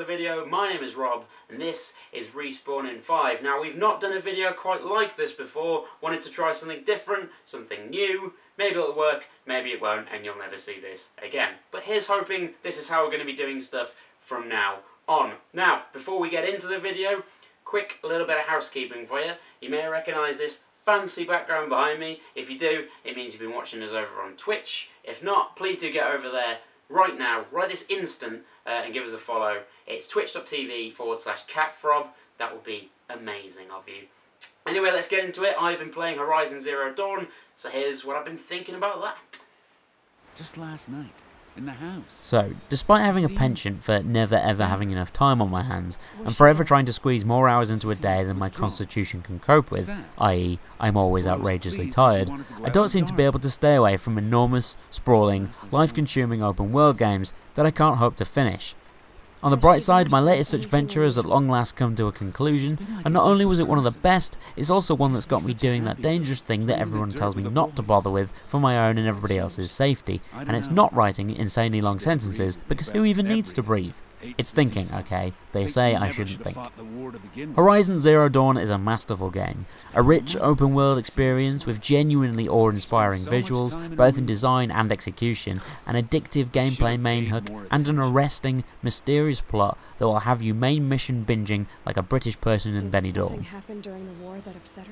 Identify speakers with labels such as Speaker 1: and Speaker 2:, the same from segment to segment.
Speaker 1: the video. My name is Rob, and this is Respawn in 5. Now, we've not done a video quite like this before. Wanted to try something different, something new. Maybe it'll work, maybe it won't, and you'll never see this again. But here's hoping this is how we're going to be doing stuff from now on. Now, before we get into the video, quick little bit of housekeeping for you. You may recognise this fancy background behind me. If you do, it means you've been watching us over on Twitch. If not, please do get over there right now, right this instant, and give us a follow. It's twitch.tv/catfrob. That would be amazing of you. Anyway, let's get into it. I've been playing Horizon Zero Dawn, so here's what I've been thinking about that.
Speaker 2: Just last night, in the house.
Speaker 3: So, despite having a penchant for never ever having enough time on my hands, and forever trying to squeeze more hours into a day than my constitution can cope with, i.e. I'm always outrageously tired, I don't seem to be able to stay away from enormous, sprawling, life-consuming open world games that I can't hope to finish. On the bright side, my latest such venture has at long last come to a conclusion, and not only was it one of the best, it's also one that's got me doing that dangerous thing that everyone tells me not to bother with for my own and everybody else's safety, and it's not writing insanely long sentences, because who even needs to breathe? It's thinking, okay? They say I shouldn't think. Horizon Zero Dawn is a masterful game. A rich, open-world experience with genuinely awe-inspiring visuals, both in design and execution, an addictive gameplay main hook, and an arresting, mysterious plot that will have you main mission binging like a British person in Benidorm.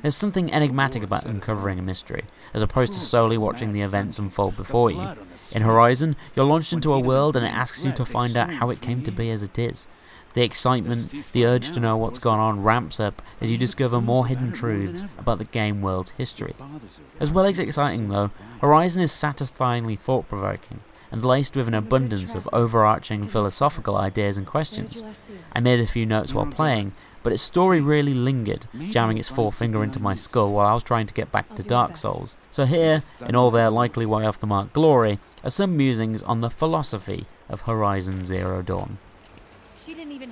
Speaker 3: There's something enigmatic about uncovering a mystery, as opposed to solely watching the events unfold before you. In Horizon, you're launched into a world and it asks you to find out how it came to be as it is. The excitement, the urge to know what's gone on ramps up as you discover more hidden truths about the game world's history. As well as exciting though, Horizon is satisfyingly thought-provoking, and laced with an abundance of overarching philosophical ideas and questions. I made a few notes while playing, but its story really lingered, jamming its forefinger into my skull while I was trying to get back to Dark Souls. So here, in all their likely way off the mark glory, are some musings on the philosophy of Horizon Zero Dawn.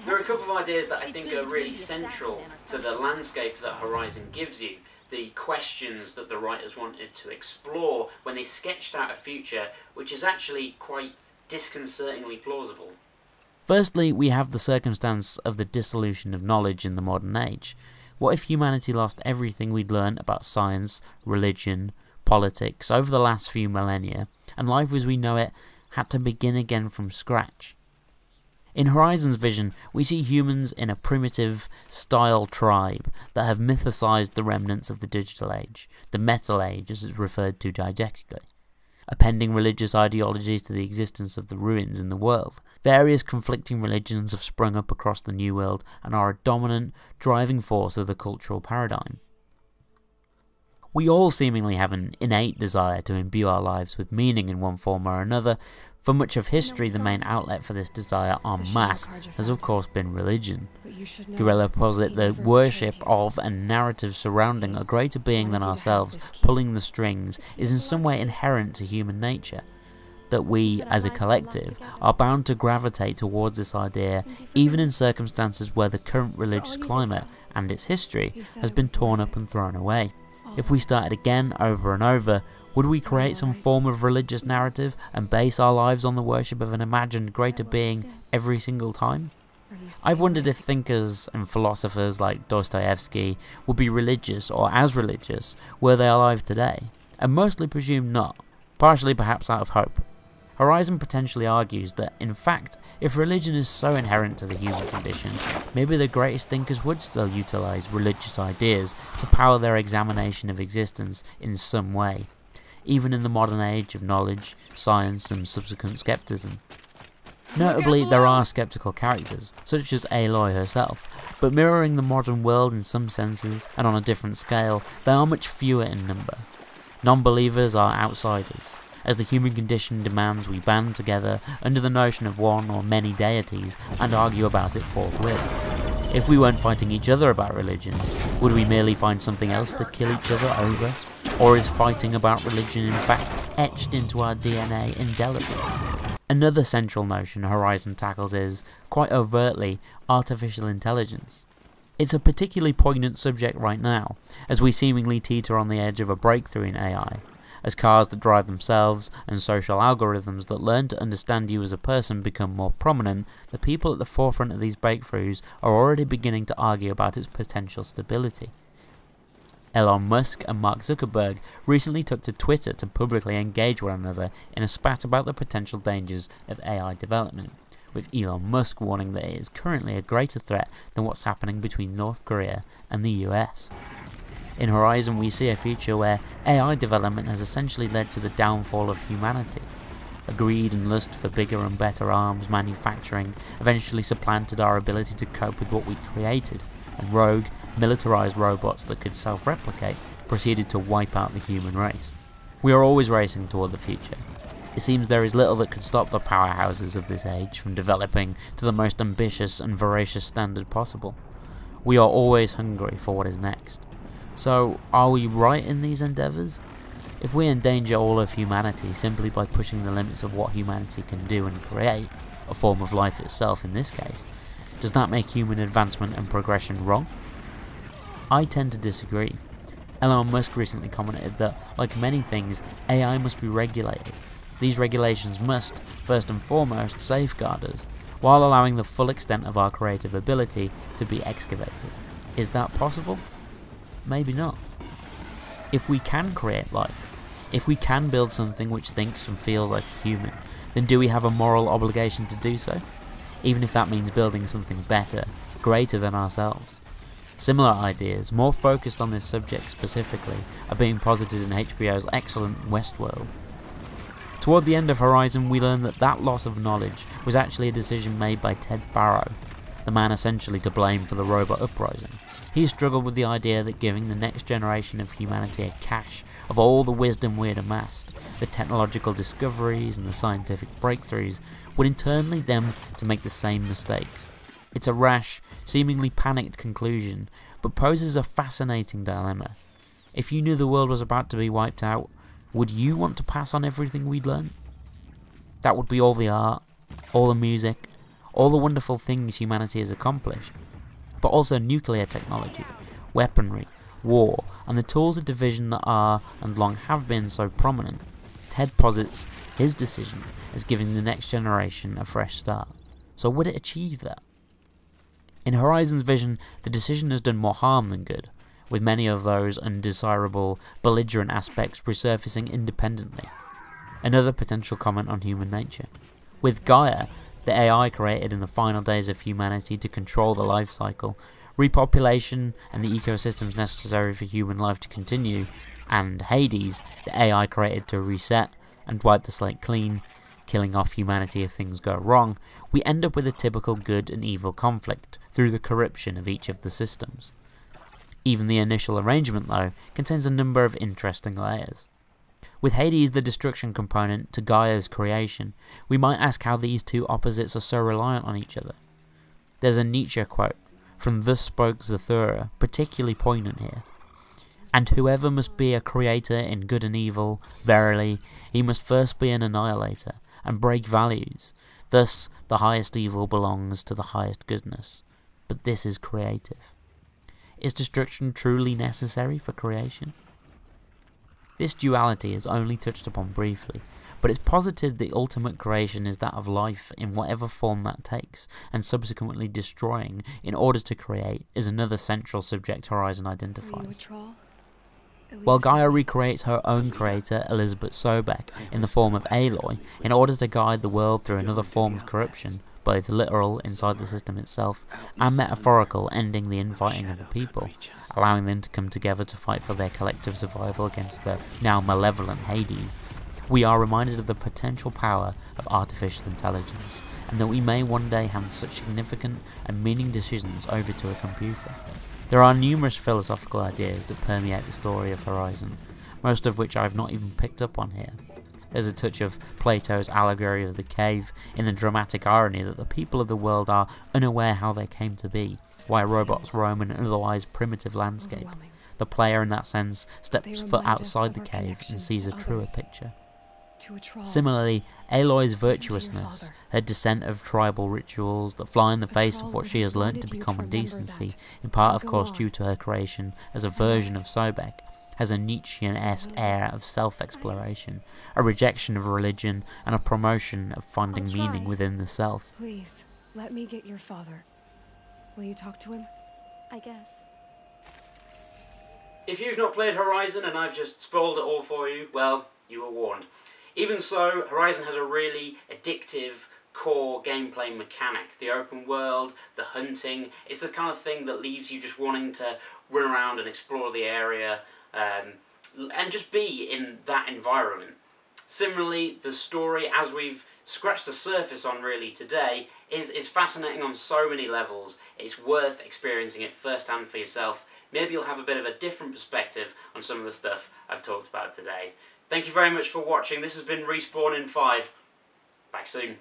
Speaker 1: There are a couple of ideas that I think are really central to the landscape that Horizon gives you. The questions that the writers wanted to explore when they sketched out a future which is actually quite disconcertingly plausible.
Speaker 3: Firstly, we have the circumstance of the dissolution of knowledge in the modern age. What if humanity lost everything we'd learned about science, religion, politics over the last few millennia, and life as we know it had to begin again from scratch? In Horizon's vision, we see humans in a primitive style tribe that have mythicized the remnants of the digital age, the metal age as it's referred to didactically. Appending religious ideologies to the existence of the ruins in the world. Various conflicting religions have sprung up across the New World and are a dominant, driving force of the cultural paradigm. We all seemingly have an innate desire to imbue our lives with meaning in one form or another. For much of history, the main outlet for this desire en masse has of course been religion. Guerrilla posit the worship of and narrative surrounding a greater being than ourselves pulling the strings is in some way inherent to human nature. That we, as a collective, are bound to gravitate towards this idea even in circumstances where the current religious climate and its history has been torn up and thrown away. If we started again over and over, would we create some form of religious narrative and base our lives on the worship of an imagined greater being every single time? I've wondered if thinkers and philosophers like Dostoevsky would be religious or as religious were they alive today, and mostly presume not, partially perhaps out of hope. Horizon potentially argues that, in fact, if religion is so inherent to the human condition, maybe the greatest thinkers would still utilise religious ideas to power their examination of existence in some way, even in the modern age of knowledge, science and subsequent skepticism. Notably, there are skeptical characters, such as Aloy herself, but mirroring the modern world in some senses and on a different scale, they are much fewer in number. Non-believers are outsiders, as the human condition demands we band together under the notion of one or many deities and argue about it forthwith. If we weren't fighting each other about religion, would we merely find something else to kill each other over? Or is fighting about religion in fact etched into our DNA indelibly? Another central notion Horizon tackles is, quite overtly, artificial intelligence. It's a particularly poignant subject right now, as we seemingly teeter on the edge of a breakthrough in AI, As cars that drive themselves and social algorithms that learn to understand you as a person become more prominent, the people at the forefront of these breakthroughs are already beginning to argue about its potential stability. Elon Musk and Mark Zuckerberg recently took to Twitter to publicly engage one another in a spat about the potential dangers of AI development, with Elon Musk warning that it is currently a greater threat than what's happening between North Korea and the US. In Horizon, we see a future where AI development has essentially led to the downfall of humanity. A greed and lust for bigger and better arms manufacturing eventually supplanted our ability to cope with what we created, and rogue, militarized robots that could self-replicate proceeded to wipe out the human race. We are always racing toward the future. It seems there is little that could stop the powerhouses of this age from developing to the most ambitious and voracious standard possible. We are always hungry for what is next. So, are we right in these endeavours? If we endanger all of humanity simply by pushing the limits of what humanity can do and create, a form of life itself in this case, does that make human advancement and progression wrong? I tend to disagree. Elon Musk recently commented that, like many things, AI must be regulated. These regulations must, first and foremost, safeguard us, while allowing the full extent of our creative ability to be excavated. Is that possible? Maybe not. If we can create life, if we can build something which thinks and feels like a human, then do we have a moral obligation to do so? Even if that means building something better, greater than ourselves. Similar ideas, more focused on this subject specifically, are being posited in HBO's excellent Westworld. Toward the end of Horizon, we learn that loss of knowledge was actually a decision made by Ted Barrow, the man essentially to blame for the robot uprising. He struggled with the idea that giving the next generation of humanity a cache of all the wisdom we had amassed, the technological discoveries and the scientific breakthroughs, would in turn lead them to make the same mistakes. It's a rash, seemingly panicked conclusion, but poses a fascinating dilemma. If you knew the world was about to be wiped out, would you want to pass on everything we'd learned? That would be all the art, all the music, all the wonderful things humanity has accomplished, but also nuclear technology, weaponry, war, and the tools of division that are, and long have been, so prominent. Ted posits his decision as giving the next generation a fresh start. So would it achieve that? In Horizon's vision, the decision has done more harm than good, with many of those undesirable, belligerent aspects resurfacing independently. Another potential comment on human nature. With Gaia, the AI created in the final days of humanity to control the life cycle, repopulation and the ecosystems necessary for human life to continue, and Hades, the AI created to reset and wipe the slate clean, killing off humanity if things go wrong, we end up with a typical good and evil conflict through the corruption of each of the systems. Even the initial arrangement, though, contains a number of interesting layers. With Hades the destruction component to Gaia's creation, we might ask how these two opposites are so reliant on each other. There's a Nietzsche quote from Thus Spoke Zarathustra, particularly poignant here. And whoever must be a creator in good and evil, verily, he must first be an annihilator, and break values. Thus the highest evil belongs to the highest goodness. But this is creative. Is destruction truly necessary for creation? This duality is only touched upon briefly, but it's posited the ultimate creation is that of life in whatever form that takes, and subsequently destroying in order to create is another central subject Horizon identifies. While Gaia recreates her own creator, Elizabeth Sobek, in the form of Aloy, in order to guide the world through another form of corruption, both literal inside the system itself, and metaphorical ending the infighting of the people, allowing them to come together to fight for their collective survival against the now malevolent Hades, we are reminded of the potential power of artificial intelligence, and that we may one day hand such significant and meaning decisions over to a computer. There are numerous philosophical ideas that permeate the story of Horizon, most of which I have not even picked up on here. There's a touch of Plato's allegory of the cave, in the dramatic irony that the people of the world are unaware how they came to be, why robots roam an otherwise primitive landscape. The player in that sense steps foot outside the cave and sees a truer picture. Similarly, Aloy's virtuousness, her dissent of tribal rituals that fly in the face of what she has learnt to be common decency, in part of course due to her creation as a version of Sobek, has a Nietzschean-esque air of self-exploration, a rejection of religion, and a promotion of finding meaning within the self.
Speaker 4: Please, let me get your father. Will you talk to him?
Speaker 5: I guess.
Speaker 1: If you've not played Horizon and I've just spoiled it all for you, well, you were warned. Even so, Horizon has a really addictive core gameplay mechanic. The open world, the hunting, it's the kind of thing that leaves you just wanting to run around and explore the area and just be in that environment. Similarly, the story, as we've scratched the surface on really today, is fascinating on so many levels. It's worth experiencing it firsthand for yourself. Maybe you'll have a bit of a different perspective on some of the stuff I've talked about today. Thank you very much for watching. This has been Respawn in 5. Back soon.